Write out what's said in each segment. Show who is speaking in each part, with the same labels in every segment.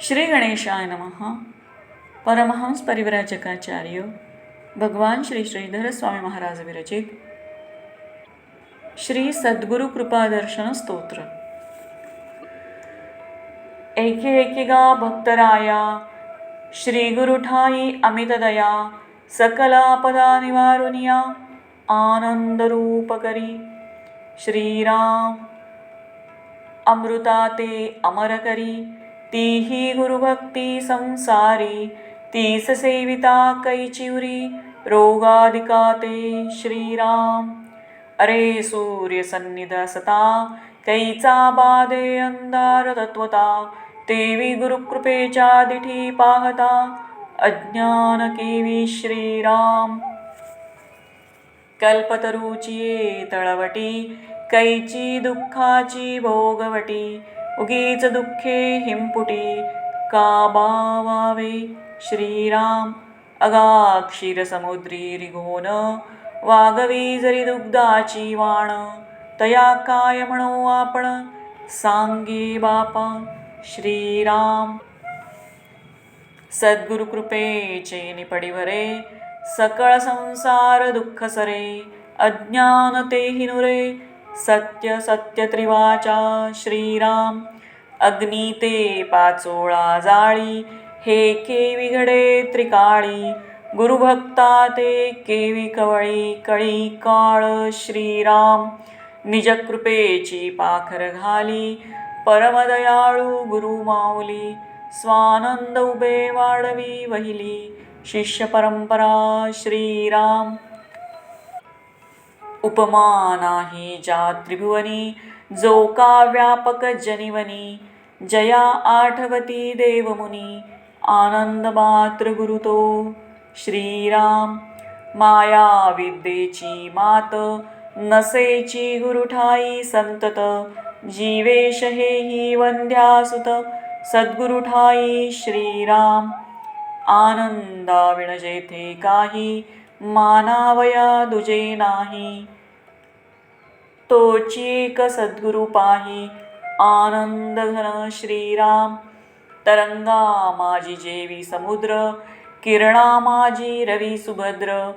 Speaker 1: श्री गणेशाय नमः. परमहंस परिव्राजकाचार्य भगवान श्री श्रीधर स्वामी महाराज विरचित श्री सद्गुरु कृपादर्शन स्तोत्र. एके एकिगा भक्तराया श्री गुरु ठाई अमित दया सकल आपदा निवारुनिया आनंद रूप करी. श्रीराम अमृता ते अमर करी तीही गुरुभक्ती संसारी. तीस सेविता कैचिउरी रोगादिका ते श्रीराम. अरे सूर्य सन्निध असता कैचा बाधे अंधार तत्वता. तेवी गुरुकृपेच्या दिठी पाहता अज्ञान केवी श्रीराम. कल्पतरुची तळवटी कैची दुःखाची भोगवटी. उगीच दुःखे हिंपुटी का बावावे श्रीराम. अगा क्षीरसमुद्री रिघोन वागवी जरी दुग्धाची वाण. तया काय म्हणो आपण सांगे बापा श्रीराम. सद्गुरु कृपेचे निपडी भरे सकळ संसार दुःख सरे. अज्ञान तेहि नुरे सत्य सत्य त्रिवाचा श्रीराम. अग्नी ते पाचोळा जाळी हे केवी घडे त्रिकाळी. गुरुभक्ता ते केवी कवळी कळी काळ श्रीराम. निजकृपेची पाखर घाली परमदयाळू गुरु माऊली. स्वानंद उभे वाढवी वहिली शिष्य परंपरा श्रीराम. उपमा नाही ज्या त्रिभुवनी जो का व्यापक जनिवनी. जया आठवती देवमुनी आनंद मात्र गुरुतो श्रीराम. माया विद्येची मात नसेची गुरुठाई संतत. जीवेश हेही वंद्यासुत सद्गुरुठाई श्रीराम. आनंदाविण जेथे काही मानावया दुजे नाही. तोची एक सद्गुरु पाही आनंद घन श्रीराम. तरंगा माझी जेवी समुद्र किरणा माझी रवी सुभद्र.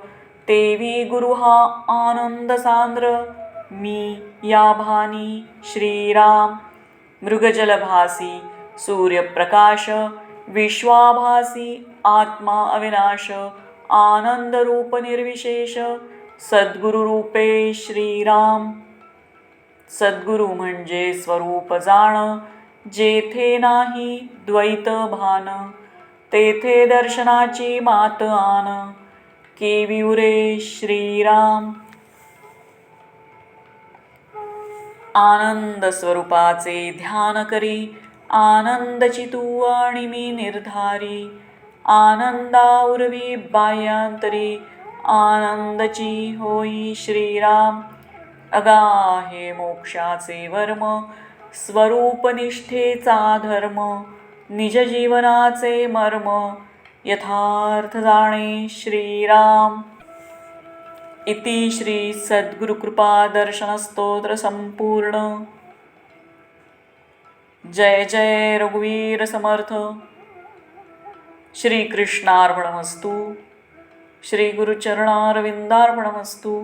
Speaker 1: तेवी गुरु हा आनंद सांद्र मी या भानी श्रीराम. मृगजलभासी सूर्यप्रकाश विश्वाभासी आत्मा अविनाश. आनंद रूप निर्विशेष सद्गुरु रूपे श्रीराम. सद्गुरु म्हणजे स्वरूप जाण जेथे नाही द्वैत भान. तेथे दर्शनाची मात आन केवी उरे श्रीराम. आनंद स्वरूपाचे ध्यान करी आनंदची तू आणि मी निर्धारी. आनंदा उर्वी बाह्यांतरी आनंदची होई श्रीराम. अगा हे मोक्षाचे वर्म स्वरूप निष्ठेचा धर्म. निज जीवनाचे मर्म यथार्थ जाणे श्रीराम. इति श्री सद्गुरु कृपा दर्शन स्तोत्र संपूर्ण. जय जय रघुवीर समर्थ. श्री कृष्णार्पणमस्तु. श्री गुरुचरणारविंदार्पणमस्तु.